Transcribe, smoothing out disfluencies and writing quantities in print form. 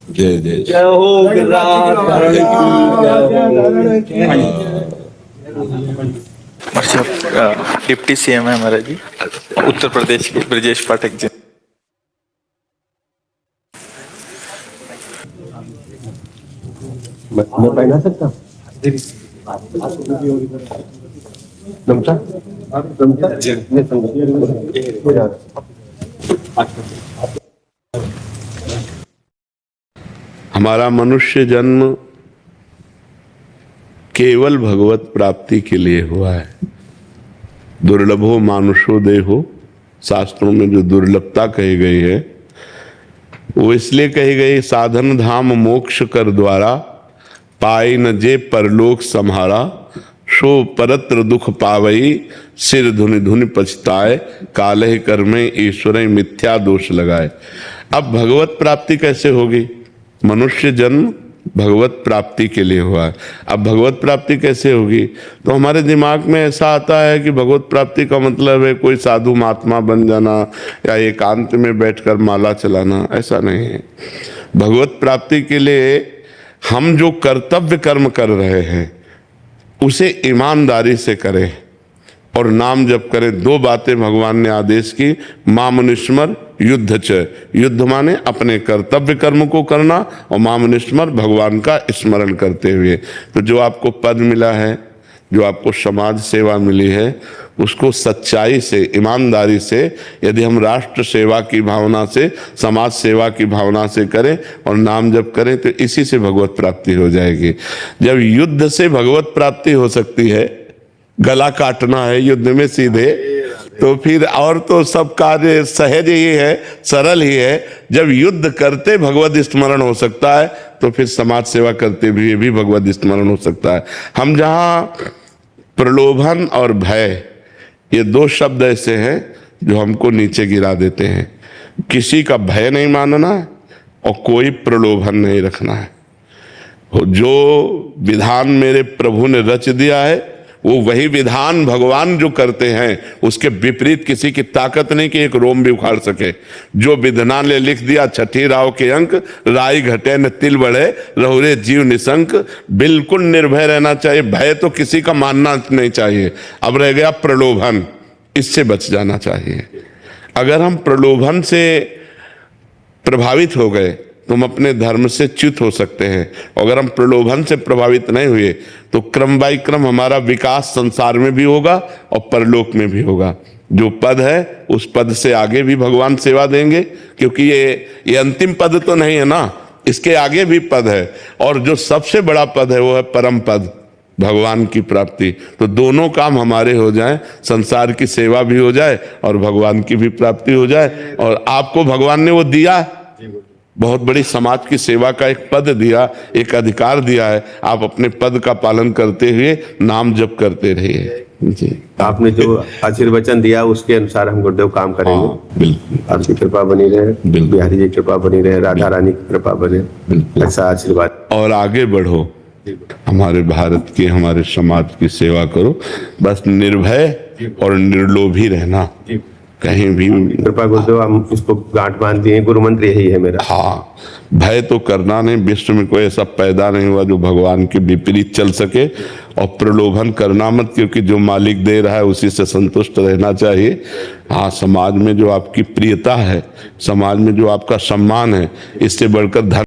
जय जय जय हो गिरिराज डिप्टी सीएम है हमारा जी, उत्तर प्रदेश के ब्रजेश पाठक जी। मैं पहना सकता हूँ? नमस्कार। हमारा मनुष्य जन्म केवल भगवत प्राप्ति के लिए हुआ है। दुर्लभो मानुषो देहो, शास्त्रों में जो दुर्लभता कही गई है वो इसलिए कही गई, साधन धाम मोक्ष कर द्वारा पाई न जे परलोक सम्हारा, शो परत्र दुख पावई सिर धुनि धुनि पछताए, काले कर्मे ईश्वर मिथ्या दोष लगाए। अब भगवत प्राप्ति कैसे होगी? मनुष्य जन्म भगवत प्राप्ति के लिए हुआ है। अब भगवत प्राप्ति कैसे होगी? तो हमारे दिमाग में ऐसा आता है कि भगवत प्राप्ति का मतलब है कोई साधु महात्मा बन जाना या एकांत में बैठकर माला चलाना। ऐसा नहीं है। भगवत प्राप्ति के लिए हम जो कर्तव्य कर्म कर रहे हैं उसे ईमानदारी से करें और नाम जप करें। दो बातें भगवान ने आदेश की, मामनुस्मर युद्ध च। युद्ध माने अपने कर्तव्य कर्म को करना और मामनुस्मर भगवान का स्मरण करते हुए। तो जो आपको पद मिला है, जो आपको समाज सेवा मिली है, उसको सच्चाई से, ईमानदारी से, यदि हम राष्ट्र सेवा की भावना से, समाज सेवा की भावना से करें और नाम जप करें तो इसी से भगवत प्राप्ति हो जाएगी। जब युद्ध से भगवत प्राप्ति हो सकती है, गला काटना है युद्ध में सीधे, तो फिर और तो सब कार्य सहज ही है, सरल ही है। जब युद्ध करते भगवत स्मरण हो सकता है तो फिर समाज सेवा करते हुए भी भगवत स्मरण हो सकता है। हम जहाँ प्रलोभन और भय, ये दो शब्द ऐसे हैं जो हमको नीचे गिरा देते हैं। किसी का भय नहीं मानना है और कोई प्रलोभन नहीं रखना है। जो विधान मेरे प्रभु ने रच दिया है वो वही विधान भगवान जो करते हैं, उसके विपरीत किसी की ताकत नहीं कि एक रोम भी उखाड़ सके। जो विधान ने लिख दिया, छठी राव के अंक, राई घटे न तिल बढ़े, रहुरे जीव निशंक। बिल्कुल निर्भय रहना चाहिए, भय तो किसी का मानना नहीं चाहिए। अब रह गया प्रलोभन, इससे बच जाना चाहिए। अगर हम प्रलोभन से प्रभावित हो गए तो हम अपने धर्म से च्युत हो सकते हैं। अगर हम प्रलोभन से प्रभावित नहीं हुए तो क्रम बाई क्रम हमारा विकास संसार में भी होगा और परलोक में भी होगा। जो पद है उस पद से आगे भी भगवान सेवा देंगे, क्योंकि ये अंतिम पद तो नहीं है ना, इसके आगे भी पद है। और जो सबसे बड़ा पद है वो है परम पद, भगवान की प्राप्ति। तो दोनों काम हमारे हो जाएं, संसार की सेवा भी हो जाए और भगवान की भी प्राप्ति हो जाए। और आपको भगवान ने वो दिया, बहुत बड़ी समाज की सेवा का एक पद दिया, एक अधिकार दिया है। आप अपने पद का पालन करते हुए नाम जप करते रहिए। जी, आपने जो आशीर्वचन दिया उसके अनुसार हम गुरुदेव काम करेंगे। बिल्कुल, आपकी कृपा बनी रहे, बिहारी जी की कृपा बनी रहे, राधा रानी की कृपा बने, ऐसा आशीर्वाद। और आगे बढ़ो, हमारे भारत की, हमारे समाज की सेवा करो। बस निर्भय और निर्लोभी रहना, कहीं भी। कृपा गुरुदेव, हम इसको गांठ बांध दिए, गुरु मंत्र यही है मेरा। हाँ, भय तो करना नहीं। विश्व में कोई ऐसा पैदा नहीं हुआ जो भगवान के विपरीत चल सके। और प्रलोभन करना मत, क्योंकि जो मालिक दे रहा है उसी से संतुष्ट रहना चाहिए। हाँ, समाज में जो आपकी प्रियता है, समाज में जो आपका सम्मान है, इससे बढ़कर धन